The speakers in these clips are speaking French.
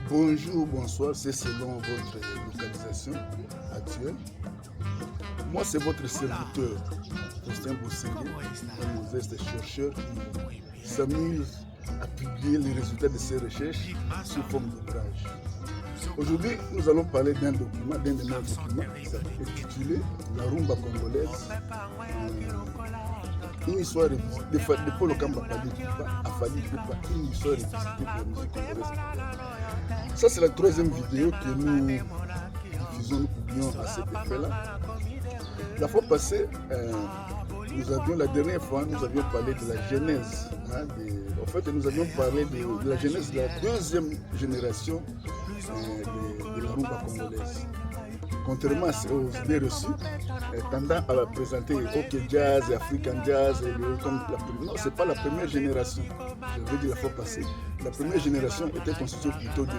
Bonjour, bonsoir, c'est selon votre localisation actuelle. Moi, c'est votre serviteur, Faustin Boussingé, un modeste chercheur qui s'amuse à publier les résultats de ses recherches sous forme d'ouvrage. Aujourd'hui, nous allons parler d'un document, d'un de nos documents intitulé La rumba congolaise, une histoire revisitée de Paul Okamba Fally Ipupa, une histoire revisitée de la musique congolaise. Ça, c'est la troisième vidéo que nous diffusons, nous publions à cet effet-là. La fois passée, la dernière fois, nous avions parlé de la genèse. En fait, nous avions parlé de la genèse de la deuxième génération de la rumba congolaise. Contrairement aux idées reçues, tendant à présenter OK Jazz et African Jazz, non, ce n'est pas la première génération. Je l'ai dit la fois passée. La première génération était constituée plutôt de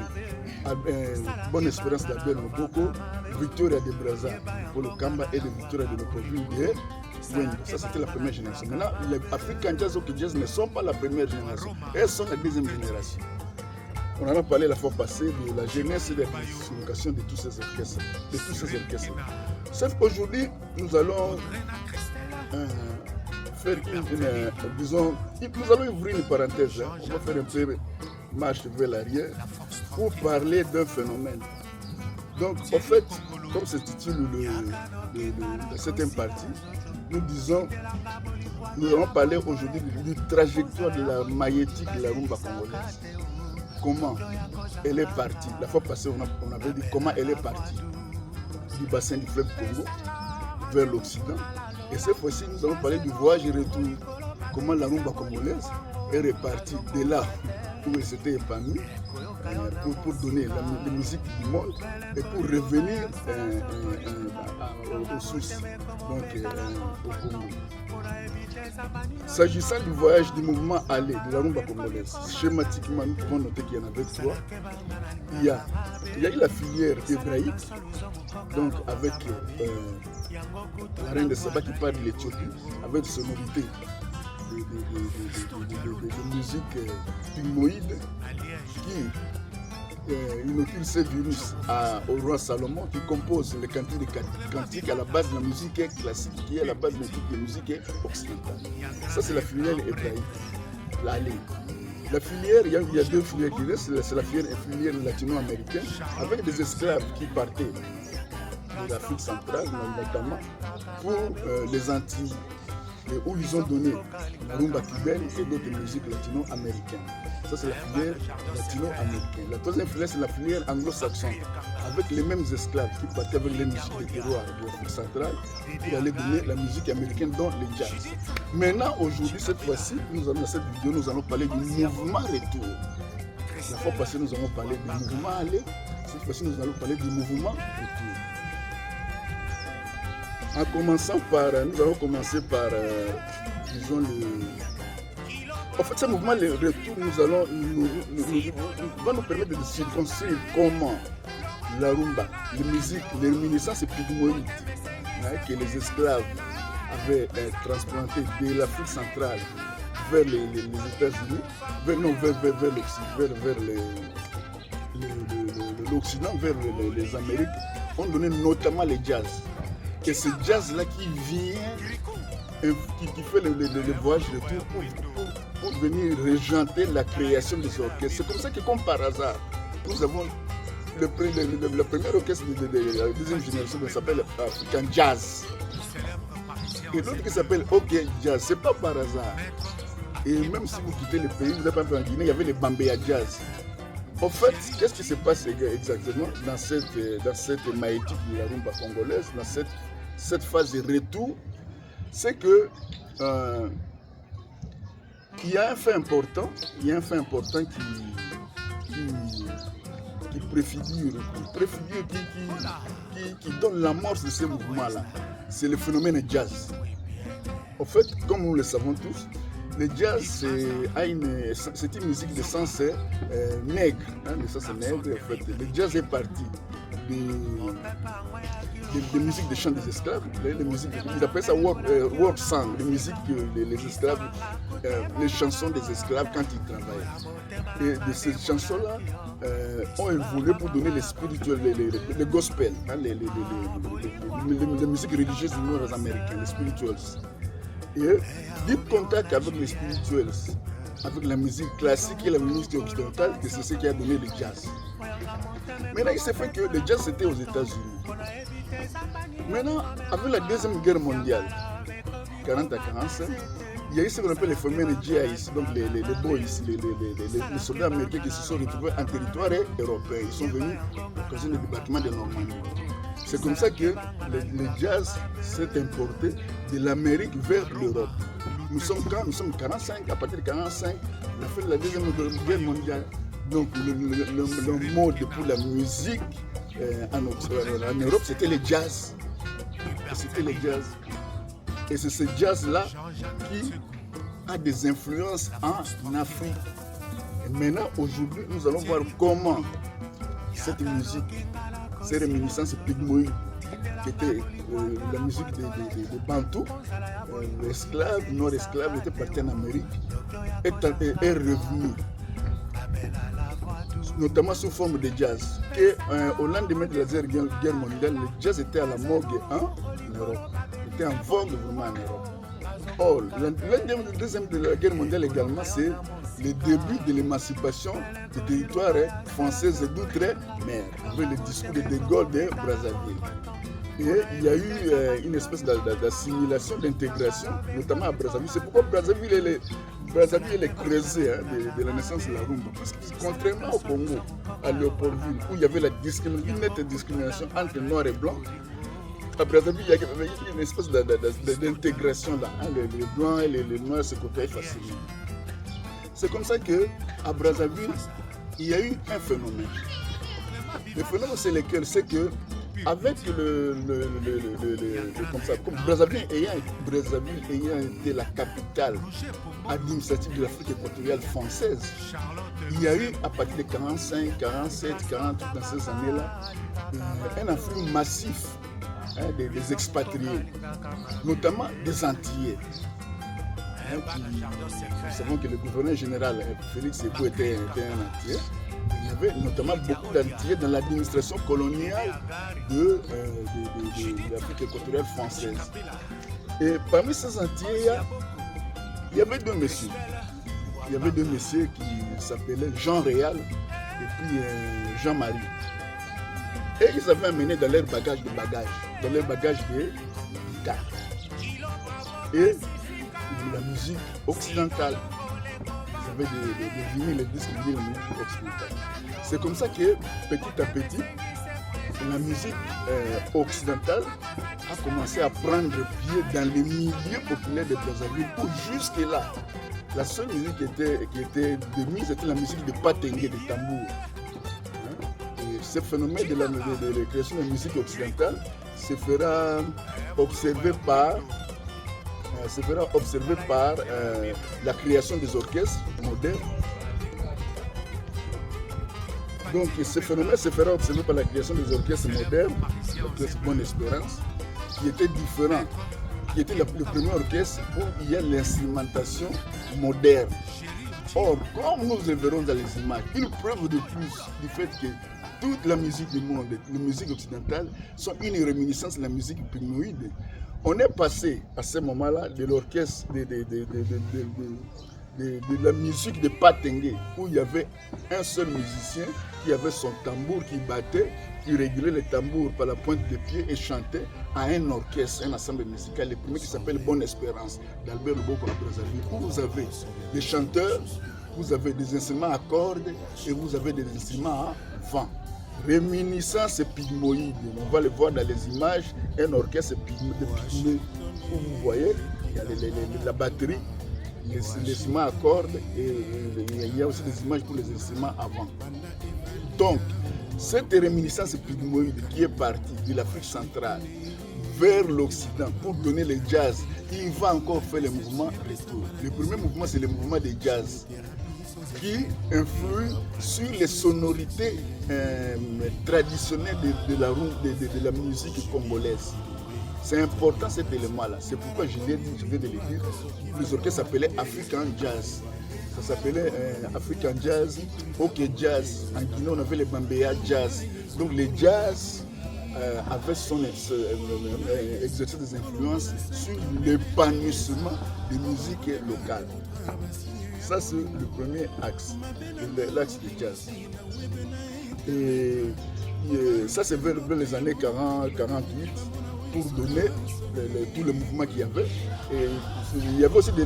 Bonne Espérance d'Abel Moboko, Victoria de Brazza, Paul Okamba et de Victoria de Lopoville de Wendo. Ça, c'était la première génération. Maintenant, les African Jazz et OK Jazz ne sont pas la première génération. Elles sont la deuxième génération. On en a parlé la fois passée de la jeunesse et de la dislocation de tous ces orchestres. Sauf qu'aujourd'hui, nous allons faire nous allons ouvrir une parenthèse. On va faire un peu marche vers l'arrière pour parler d'un phénomène. Donc, en fait, comme c'est titule de cette partie, nous allons parler aujourd'hui de la trajectoire de la maïétique de la rumba congolaise. Comment elle est partie. La fois passée, on avait dit comment elle est partie du bassin du fleuve Congo vers l'Occident. Et cette fois-ci, nous allons parler du voyage et retour. Comment la rumba congolaise est repartie de là où elle s'était épanouie pour donner la musique du monde et pour revenir aux sources, donc au Congo. S'agissant du voyage du mouvement Allé de la rumba congolaise, schématiquement, nous pouvons noter qu'il y en avait trois. Il y a eu la filière hébraïque, donc avec la reine de Saba qui parle de l'Éthiopie, avec des sonorités de musique pygmoïde qui inocule ces virus au roi Salomon qui compose les cantiques à la base de la musique classique qui est à la base de la musique occidentale. Ça, c'est la filière hébraïque, l'Allé. La filière, il y a deux filières qui restent, c'est la filière latino-américaine avec des esclaves qui partaient de l'Afrique centrale notamment pour les Antilles, où ils ont donné la rumba cubaine et d'autres musiques latino-américaines. Ça, c'est la filière latino-américaine. La troisième filière, c'est la filière anglo-saxonne, avec les mêmes esclaves qui partaient avec les musiques de terroir de l'Afrique centrale pour aller donner la musique américaine, dont le jazz. Maintenant, aujourd'hui, cette fois-ci, dans cette vidéo, nous allons parler du mouvement retour. La fois passée, nous avons parlé du mouvement aller. Cette fois-ci, nous allons parler du mouvement retour. Nous allons commencer par, disons, en fait, ce mouvement, le retour, va nous permettre de circonscrire comment la rumba, les réminiscences pygmoïdes que les esclaves avaient transplanté de l'Afrique centrale vers les États-Unis, vers l'Occident, vers les Amériques, ont donné notamment les jazz. Et ce jazz-là qui vient, qui fait le voyage retour pour venir régenter la création de ce orchestre. C'est comme ça que, comme par hasard, nous avons le premier orchestre de la deuxième génération qui s'appelle African Jazz. Et l'autre qui s'appelle OK Jazz, c'est pas par hasard. Et même si vous quittez le pays, vous êtes pas en Guinée, il y avait les Bambea Jazz. En fait, qu'est-ce qui se passe exactement dans cette maïétique de la rumba congolaise, dans cette phase de retour? C'est que il y a un fait important, qui préfigure, qui donne l'amorce de ce mouvement-là. C'est le phénomène jazz. En fait, comme nous le savons tous, le jazz, c'est une musique de sens nègre. En fait. Le jazz est parti des musiques de chants des esclaves, les musiques, ils appellent ça work song, les musiques que les esclaves, les chansons des esclaves quand ils travaillent. Et de ces chansons-là ont évolué pour donner les spirituels, les gospels, hein, les musiques religieuses des Nord-Américains, les spirituals. Et deep contact avec les spirituels, avec la musique classique et la musique occidentale, que c'est ce qui a donné le jazz. Maintenant, il s'est fait que le jazz c'était aux États-Unis. Maintenant, avec la Deuxième Guerre mondiale, 40 à 45, il y a eu ce qu'on appelle les fameux GIs, donc les boys, les soldats américains qui se sont retrouvés en territoire européen. Ils sont venus à cause du débarquement de Normandie. C'est comme ça que le jazz s'est importé de l'Amérique vers l'Europe. Nous sommes 45, à partir de 45, la fin de la Deuxième Guerre mondiale. Donc le mode pour la musique en Europe, c'était le jazz. C'était le jazz. Et c'est ce jazz-là qui a des influences en Afrique. Et maintenant, aujourd'hui, nous allons voir comment cette musique, ces réminiscences pygmoïdes, qui était la musique des Bantous, esclaves, nord-esclaves, étaient partis en Amérique, est revenue, notamment sous forme de jazz. Et au lendemain de la Deuxième Guerre mondiale, le jazz était à la morgue en Europe, était en vogue vraiment en Europe. Or, la Deuxième Guerre mondiale également, c'est le début de l'émancipation des territoires français d'outre-mer, avec le discours de De Gaulle de Brazzaville. Et il y a eu une espèce d'assimilation, d'intégration, notamment à Brazzaville. C'est pourquoi Brazzaville est creusée de la naissance de la rumba. Parce que contrairement au Congo, à Léopoldville, où il y avait une nette discrimination entre noirs et blancs, à Brazzaville, il y avait une espèce d'intégration là. Les blancs et les noirs se côtoyaient facilement. C'est comme ça qu'à Brazzaville, il y a eu un phénomène. Le phénomène, c'est lequel? C'est que avec comme Brazzaville ayant été la capitale administrative de l'Afrique équatoriale française, il y a eu à partir de 45, 47, 48 dans ces années-là, un afflux massif des expatriés, notamment des Antillais. Nous savons que le gouverneur général Félix Ébou était un Antillais. Il y avait notamment beaucoup d'Antillais dans l'administration coloniale de l'Afrique équatoriale française. Et parmi ces Antillais, il y avait deux messieurs. Il y avait deux messieurs qui s'appelaient Jean Réal et puis Jean-Marie. Et ils avaient amené dans leur bagage de cartes. Et la musique occidentale. Ils avaient des vinyles, des disques de la musique occidentale. C'est comme ça que petit à petit, la musique occidentale a commencé à prendre pied dans les milieux populaires de Brazzaville, où jusque-là, la seule musique qui était de mise était la musique de patengue, de tambour. Et ce phénomène de la création de la musique occidentale se fera observer par la création des orchestres modernes. Donc ce phénomène se fera observer par la création des orchestres modernes, l'orchestre Bonne Espérance, qui était différent, qui était le premier orchestre où il y a l'instrumentation moderne. Or, comme nous le verrons dans les images, une preuve de plus du fait que toute la musique du monde, les musiques occidentales, sont une réminiscence de la musique pygmoïde. On est passé à ce moment-là de l'orchestre, de la musique de patengue, où il y avait un seul musicien qui avait son tambour qui battait, qui régulait le tambour par la pointe des pieds et chantait à un orchestre, un ensemble musical, le premier qui s'appelle Bonne Espérance, d'Albert Loboko à Brazzaville, où vous avez des chanteurs, vous avez des instruments à cordes et vous avez des instruments à vent. Réminiscence pygmoïde, on va le voir dans les images, un orchestre pygmée où vous voyez, il y a la batterie, les instruments à cordes et il y a aussi des images pour les instruments à vent. Donc, cette réminiscence pygmoïde qui est partie de l'Afrique centrale vers l'Occident pour donner le jazz, il va encore faire le mouvement retour. Le premier mouvement, c'est le mouvement de jazz. qui influe sur les sonorités traditionnelles de la musique congolaise. C'est important cet élément-là. C'est pourquoi je viens de le dire. Les orchestres s'appelaient African Jazz. Ça s'appelait African Jazz, OK Jazz. En Guinée, on avait les Bambéa Jazz. Donc les jazz avait exercé des influences sur l'épanouissement des musiques locales. Ça, c'est le premier axe, l'axe du jazz. Et ça, c'est vers les années 40, 48, pour donner tout le mouvement qu'il y avait. Et il y avait aussi des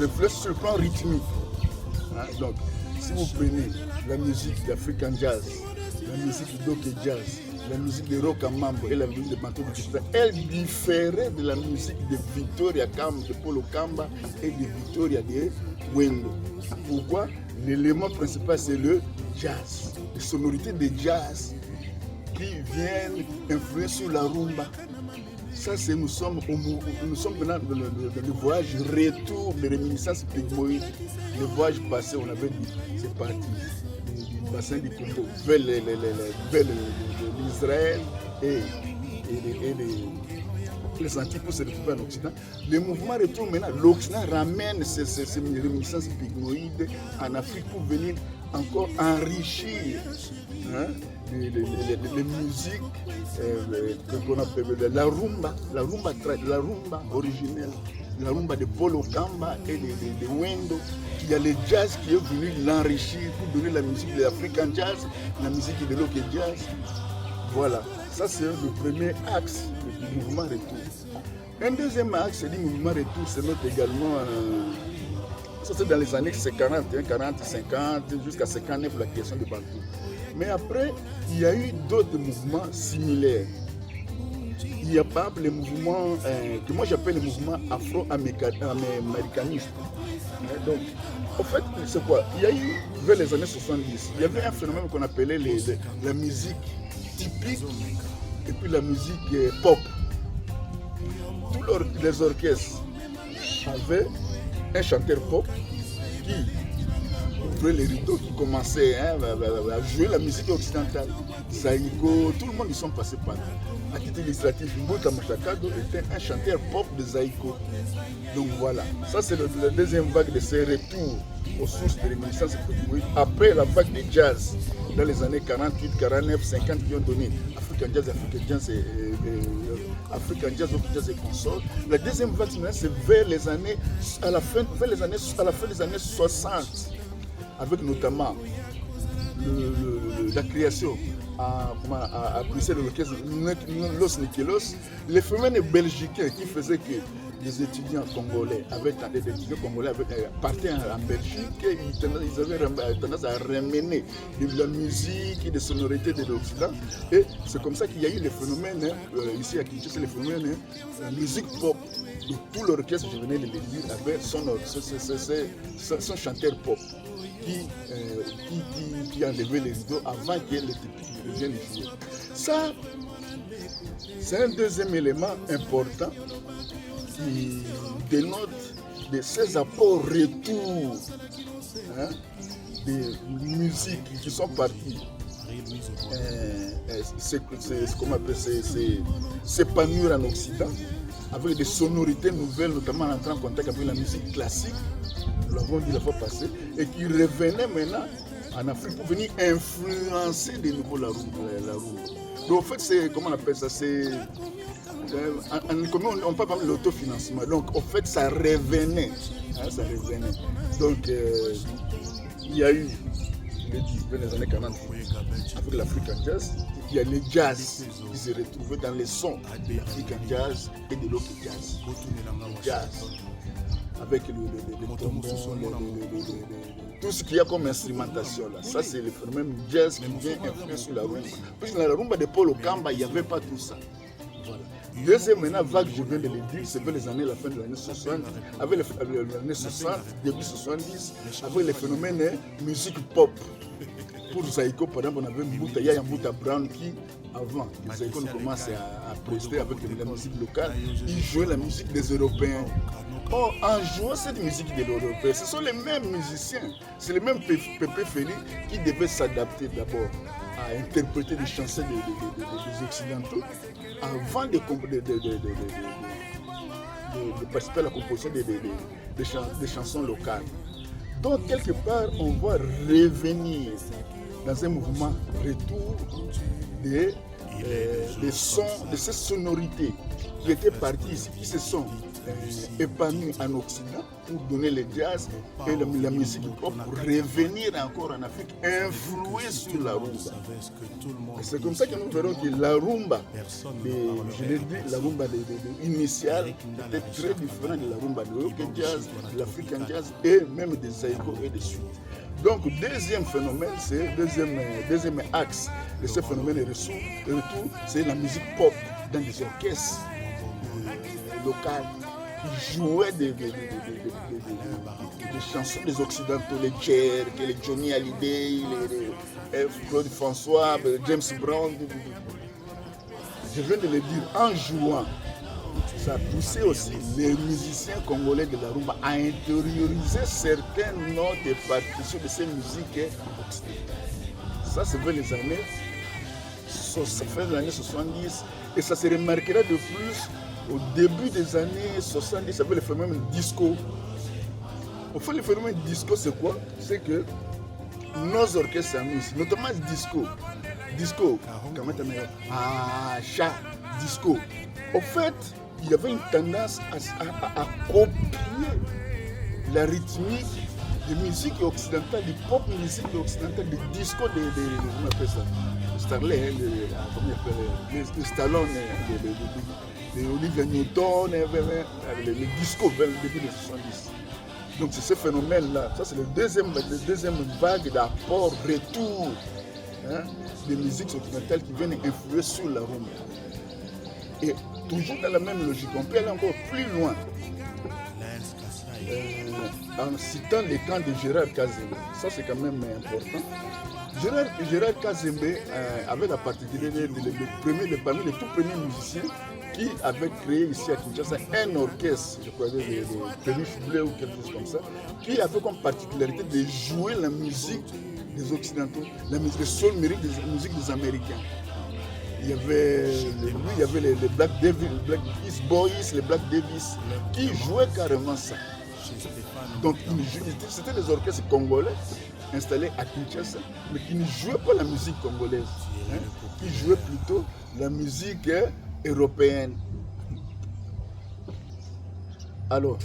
influences sur le plan rythmique. Hein? Donc, si vous prenez la musique d'African Jazz, la musique d'Oké Jazz, la musique de Rock Mambo et la musique de Bantou Bikita, elle différait de la musique de Victoria Kamba, de Polo Kamba et de Victoria de Wendo. Pourquoi? L'élément principal, c'est le jazz, les sonorités de jazz qui viennent influer sur la rumba. Ça, c'est nous sommes maintenant dans le voyage retour des réminiscences pygmoïdes. Le voyage passé, on avait dit, c'est parti du bassin du Congo vers l'Israël et les Antilles pour se retrouver en Occident. Le mouvement retourne maintenant. L'Occident ramène ces réminiscences pygmoïdes en Afrique pour venir encore enrichir les musiques qu'on appelle la rumba originelle, la rumba de Polo Kamba et de Wendo. Il y a le jazz qui est venu l'enrichir pour donner la musique de l'African Jazz, la musique de l'Oké Jazz. Voilà, ça c'est le premier axe du mouvement retour. Un deuxième axe du mouvement retour, c'est notre également, ça c'est dans les années 40, 50, jusqu'à 59, la question de Bantou. Mais après, il y a eu d'autres mouvements similaires. Il y a par exemple les mouvements que moi j'appelle les mouvements afro-américanistes. Donc, en fait, c'est quoi? Il y a eu, vers les années 70, il y avait un phénomène qu'on appelait la musique typique et puis la musique pop. Tous les orchestres avaient un chanteur pop qui ouvrait les rideaux, qui commençait à jouer la musique occidentale. Zaïko, tout le monde y sont passés par là. À titre illustratif, Mbouta Mouchakado était un chanteur pop de Zaïko. Donc voilà, ça c'est la deuxième vague de ces retours aux sources de réminiscence pygmoïde. Après la vague de jazz, dans les années 48, 49, 50 qui ont donné African Jazz et consorts. La deuxième vague, c'est vers les années, à la fin des années 60, avec notamment la création à Bruxelles de l'orchestre Los Nikelos, les phénomènes belgicains qui faisaient que les étudiants congolais partaient en Belgique, ils avaient tendance à ramener de la musique et des sonorités de l'Occident. Et c'est comme ça qu'il y a eu les phénomènes, ici à Kinshasa, les phénomènes musique pop. Et tout l'orchestre, je venais de le dire, avait son chanteur pop qui enlevait les rideaux avant que les typiques viennent jouer. Ça, c'est un deuxième élément important qui dénote de ces apports retours des musiques qui sont parties s'épanouir en Occident avec des sonorités nouvelles, notamment en entrant en contact avec la musique classique, nous l'avons dit la fois passée, et qui revenaient maintenant en Afrique pour venir influencer de nouveau la rumba. Donc en fait, c'est, comment on appelle ça, c'est... on parle de l'autofinancement. Donc en fait, ça revenait. Donc il y a eu, je l'ai dit, dans les années 40, avec l'African Jazz, il y a le jazz qui se retrouvait dans les sons de l'African Jazz et de l'Oké Jazz. Le jazz, avec le trombone, tout ce qu'il y a comme instrumentation là. Ça, c'est le phénomène jazz qui vient influer sur la rumba. Parce que dans la rumba de Polo Kamba, il n'y avait pas tout ça. Voilà. Deuxième maintenant vague, je viens de le dire, c'est vers les années, la fin de l'année 60, avec les années 60, début 70, avec les phénomènes musique pop. pour Zaïko, par exemple, on avait Mbouta, il y a Mbouta Brown qui, avant que Zaïko ne commence à prester avec la musique locale, il jouait la musique des Européens. Or, en jouant cette musique des Européens, ce sont les mêmes musiciens, c'est les mêmes Pépé Félix qui devaient s'adapter d'abord à interpréter des chansons des Occidentaux avant de participer à la composition des chansons locales. Donc, quelque part, on va revenir dans un mouvement retour des sons, de ces sonorités qui étaient parties ici, qui se sont épanouies en Occident pour donner le jazz et la musique pop pour revenir encore en Afrique, influer sur la rumba. Et c'est comme ça que nous verrons que la rumba, je l'ai dit, la rumba initiale était très différente de la rumba de Rock Jazz, de l'African Jazz et même des Zaïko et des suites. Donc, deuxième phénomène, c'est deuxième axe de ce phénomène de retour, c'est la musique pop dans des orchestres locaux qui jouaient des chansons des Occidentaux, les Cher, les Johnny Hallyday, les Claude François, James Brown. Je viens de le dire, en jouant, ça a poussé aussi les musiciens congolais de la rumba à intérioriser certaines notes et partitions de ces musiques occidentales. Ça, c'est vers les années 70 et ça se remarquera de plus au début des années 70 avec le phénomène disco. Au fait, le phénomène disco, c'est quoi? C'est que nos orchestres s'amusent, notamment disco, chat, disco. Au fait, il y avait une tendance à copier la rythmique de musique occidentale, du pop musique occidentale, du disco comment on appelle ça? Starley, le Stallone, les Olivia Newton, le disco vers le début des 70. Donc c'est ce phénomène-là, ça c'est le deuxième vague d'apport, retour des musiques occidentales qui viennent influer sur la rumba. Et toujours dans la même logique, on peut aller encore plus loin en citant les camps de Gérard Kazembe. Ça c'est quand même important. Gérard Kazembe avait la particularité parmi les tout premiers musiciens qui avait créé ici à Kinshasa un orchestre, je crois, de Pénif Bleu ou quelque chose comme ça, qui avait comme particularité de jouer la musique des Occidentaux, la musique, le soul lyrique des musiques des Américains. Il y avait les Black East Boys, les Black Davis, qui jouaient carrément ça. Donc c'était des orchestres congolais installés à Kinshasa, mais qui ne jouaient pas la musique congolaise, qui jouaient plutôt la musique européenne. Alors,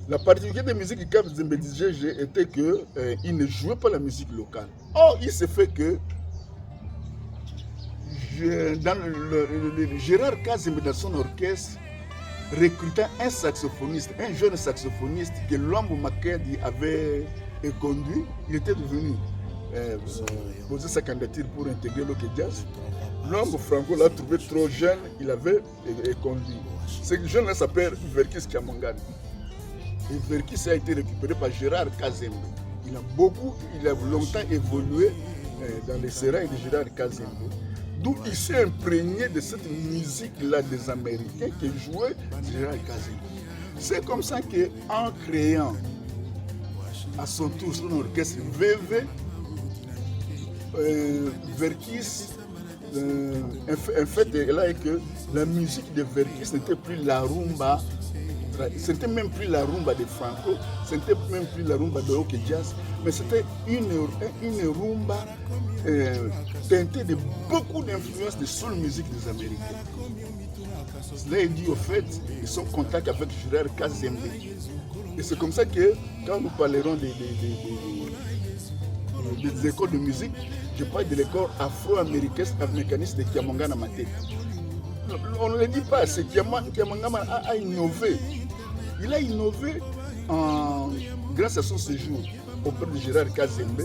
la particularité des musiques du Cap Zembe DJ était qu'il ne jouait pas la musique locale. Or, il s'est fait que Gérard Kazembe dans son orchestre recruta un saxophoniste, un jeune saxophoniste que Lwambo Makedi avait conduit. Il était devenu poser sa candidature pour intégrer le Jazz. Lwambo Franco l'a trouvé trop jeune, il avait conduit. Ce jeune-là s'appelle Verkis Kiamangani. Et Verkis a été récupéré par Gérard Kazembe. Il a longtemps évolué dans les sérails de Gérard Kazembe. D'où il s'est imprégné de cette musique-là des Américains que jouait Gérard Kazembe. C'est comme ça qu'en créant à son tour son orchestre VV, Verkis, en fait, là est que la musique de Verkis n'était plus la rumba, c'était même plus la rumba de Franco, c'était même plus la rumba de Rock Jazz, mais c'était une rumba teintée de beaucoup d'influences de soul musique des Américains. Cela est dû au fait de son contact avec Gérard Kazembe. Et c'est comme ça que quand nous parlerons des écoles de musique, je parle de l'école afro-américaniste de Kiamangana Maté. On ne le dit pas, c'est Kiamangana a innové. Il a innové grâce à son séjour auprès de Gérard Kazembe,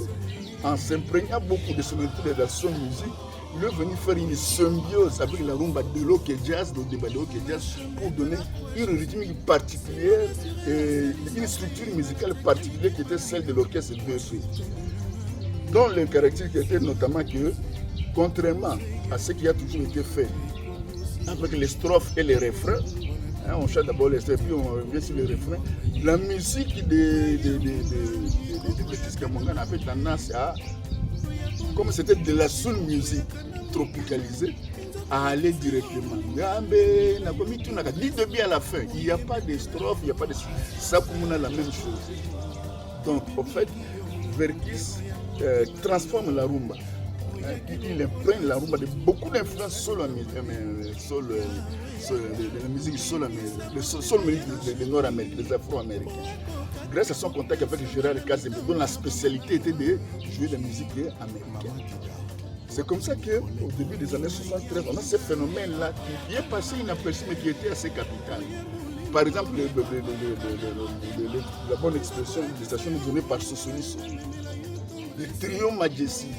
en s'imprégnant beaucoup de son intégration musique. Il est venu faire une symbiose avec la rumba de l'Ok Jazz, le débat de l'Ok Jazz, pour donner une rythmique particulière et une structure musicale particulière qui était celle de l'orchestre VV. dont les caractéristiques étaient notamment que, contrairement à ce qui a toujours été fait avec les strophes et les refrains, hein, on chante d'abord les strophes, puis on revient sur les refrains, la musique de Bertis Kamongana avait tendance à, comme c'était de la soul music tropicalisée, à aller directement. Du début à la fin, il n'y a pas de strophes, il n'y a pas de... Ça pour nous, la même chose. Donc, en fait, Bertis transforme la rumba. Il imprègne la rumba de beaucoup d'influences sur la musique des Nord-Américains, des Afro-Américains. Grâce à son contact avec Gérard Kazembe, dont la spécialité était de jouer de la musique américaine. C'est comme ça qu'au début des années 73, on a ce phénomène-là qui est passé inaperçu, mais qui était assez capital. Par exemple, la bonne expression des stations donnée par Sossoniso, le trio Majesty.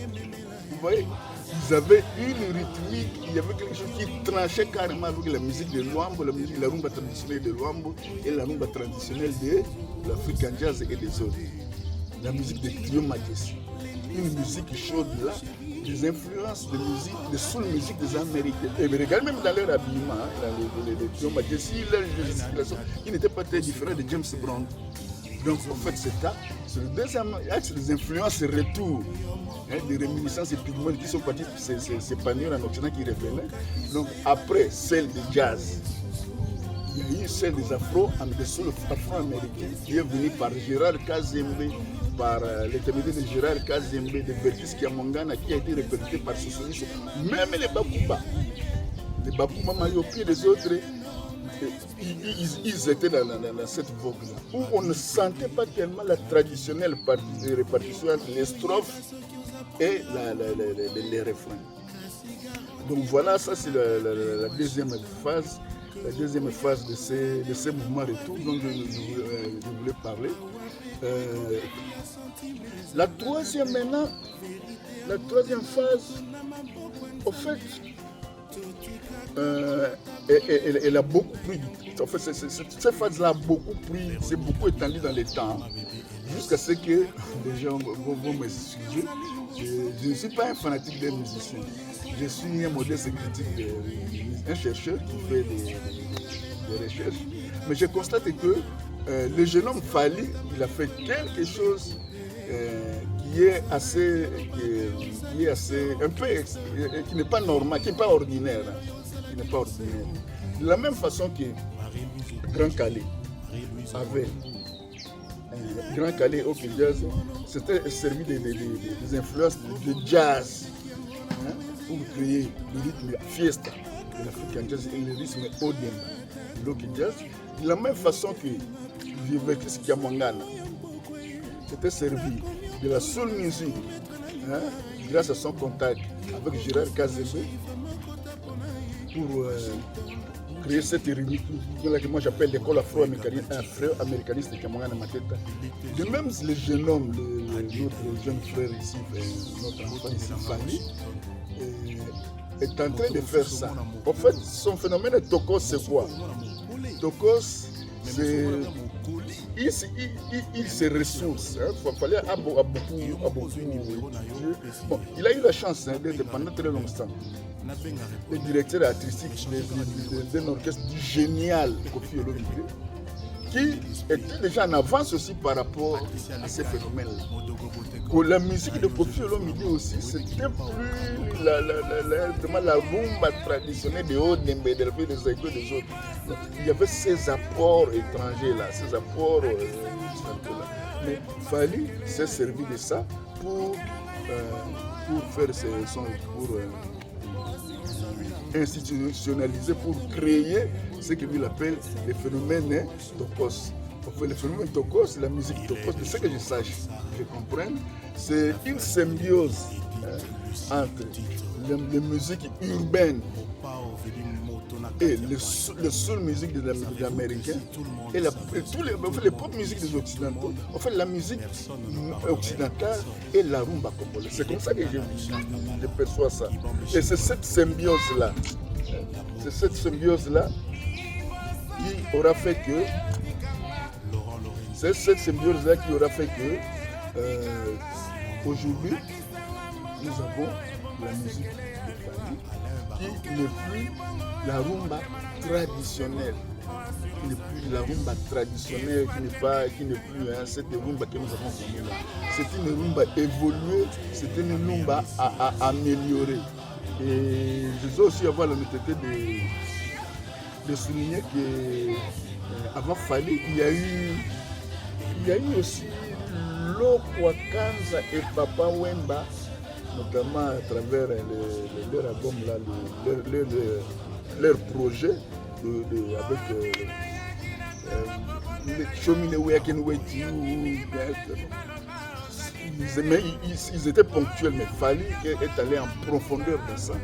Vous voyez, ils avaient une rythmique, il y avait quelque chose qui tranchait carrément avec la musique de Luambo, la rumba traditionnelle de Luambo et la rumba traditionnelle de l'African Jazz et des autres. La musique de trio Majesty. Une musique chaude là, des influences de musique, de soul musique des Américains. Et regarde même dans leur habillement, dans les trio Majesty, leur gesticulation, qui n'était pas très différent de James Brown. Donc en fait c'est ça, c'est le deuxième axe des influences et retours, hein, des réminiscences et pigments qui sont partis s'épanouir en Occident qui revenaient. Donc après celle du jazz, il y a eu celle des afro-américains qui est venue par Gérard Kazembe, par l'intermédiaire de Gérard Kazembe, de Bertis Kamongana qui a été répercuté par Sossoniso, même les Bakuba maillot au pied des autres. Ils étaient dans cette vogue-là, où on ne sentait pas tellement la traditionnelle répartition entre les strophes et les refrains. Donc voilà, ça c'est la deuxième phase. La deuxième phase de ces mouvements retour dont je voulais parler. La troisième maintenant, la troisième phase, au fait, elle a beaucoup pris. En fait, cette phase-là s'est beaucoup étendue dans le temps, jusqu'à ce que les gens vont m'excuser. Je ne suis pas un fanatique des musiciens. Je suis un modeste critique, un chercheur qui fait des recherches. Mais je constate que le jeune homme Fally, il a fait quelque chose qui est assez, un peu, qui n'est pas normal, qui n'est pas ordinaire. Qui n'est pas ordinaire. De la même façon que Grand Calais avait Grand Calais au jazz, c'était servi des influences de jazz, hein, pour créer le rythme fiesta de l'African jazz et le rythme odemba de l'Oki jazz. De la même façon que Bertis Kamongana s'était servi de la soul music, hein, grâce à son contact avec Gérard Kazembe pour créer cette rythmique que moi j'appelle l'école afro-américaniste de Kamongana Mateta. De même, le jeune homme, notre jeune frère ici, notre enfant ici, Fally, est en train de faire ça. En fait, son phénomène Tokos, c'est quoi? Tokos, c'est... Il se ressource. Fally a beaucoup. Bon, il a eu la chance d'être pendant très longtemps le directeur artistique d'un orchestre du génial Koffi Olomide, qui était déjà en avance aussi par rapport à ces phénomènes-là. La musique de Koffi Olomide aussi, c'était plus vraiment la rumba traditionnelle de Odembe, de l'Afrique des Aïkos et des autres. Donc, il y avait ces apports étrangers-là, ces apports occidentaux-là. Mais Fally s'est servi de ça pour faire pour institutionnaliser, pour créer ce que lui appelle les phénomènes Tokos. Enfin, le phénomène Tokos, la musique Tokos, de ce que je sache, je comprends, c'est une symbiose entre les musiques urbaines et le soul musique des Américains et les pop musiques des Occidentaux. En fait, la musique occidentale et la rumba congolaise. C'est comme ça que je perçois ça. Et c'est cette symbiose-là, qui aura fait que aujourd'hui, nous avons la musique de Fally, qui n'est plus la rumba traditionnelle. Qui n'est plus la rumba traditionnelle, qui n'est plus cette rumba que nous avons connue là. C'est une rumba évoluée, c'est une rumba à améliorer. Et je veux aussi avoir l'honnêteté de souligner qu'avant Fally, il y a eu aussi Lokwakanza et Papa Wemba, notamment à travers leur album là, leur projet avec les Chomine Weaken Weti. Ils étaient ponctuels, mais Fally est allé en profondeur dans ça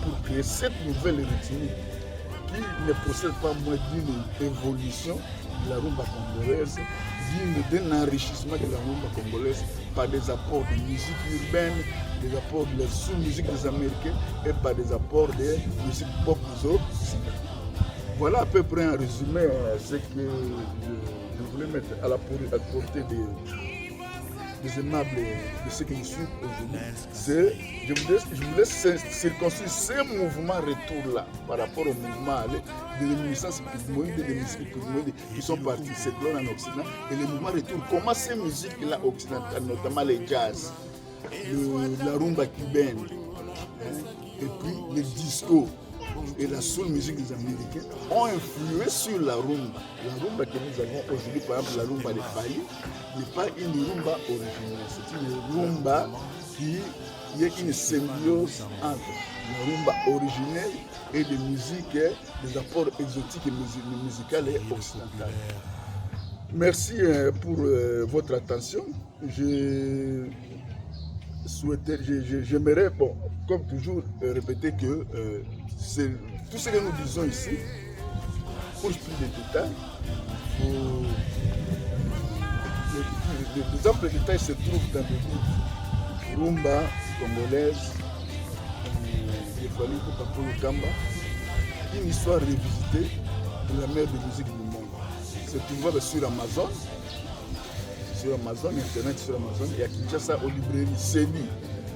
pour créer cette nouvelle rythmique qui ne procède pas moins d'une évolution de la rumba congolaise, d'un enrichissement de la rumba congolaise par des apports de musique urbaine, des apports de la sous-musique des Américains et par des apports de musique pop des autres. Voilà à peu près un résumé ce que je voulais mettre à la portée des aimables de ce que je suis aujourd'hui. Je vous laisse circonstruire ces mouvements retour-là par rapport au mouvement de l'éminiscence pygmoïde, des musiques pygmoïdes qui sont partis s'éclore en Occident, et les mouvements retour. Comment ces musiques-là occidentales, notamment les jazz, la rumba cubaine, et puis les discos et la soul musique des Américains ont influé sur la rumba. La rumba que nous avons aujourd'hui, par exemple la rumba de Fally, n'est pas une rumba originelle, c'est une rumba qui est une symbiose entre la rumba originelle et des musiques, des apports exotiques et musicales et occidentales. Merci pour votre attention. J'aimerais, comme toujours, répéter que tout ce que nous disons ici, pour plus de détails, les amples détails se trouvent dans le livre Rumba congolaise de Fally Ipupa Lokamba, une histoire revisitée de la mère de musique du monde. C'est trouvable sur Amazon, Internet sur Amazon, et à Kinshasa aux librairies CENI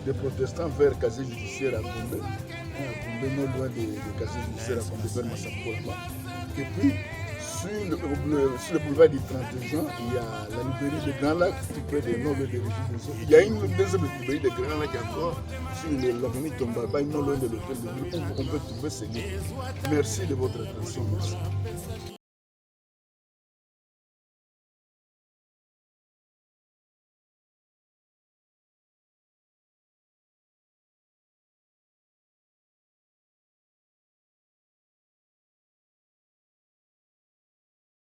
des protestants vers casier judiciaire à Gombe, non loin des casiers judiciaires à Gombe, vers Massapola. Et puis, sur le boulevard du 30 juin, il y a la librairie de Grand Lac, tout près des noms de l'origine des eaux. Il y a une deuxième librairie de Grand Lac encore, sur l'avenue Tombaba, non loin de l'hôtel de ville, où on peut trouver ces livres. Merci de votre attention. Merci.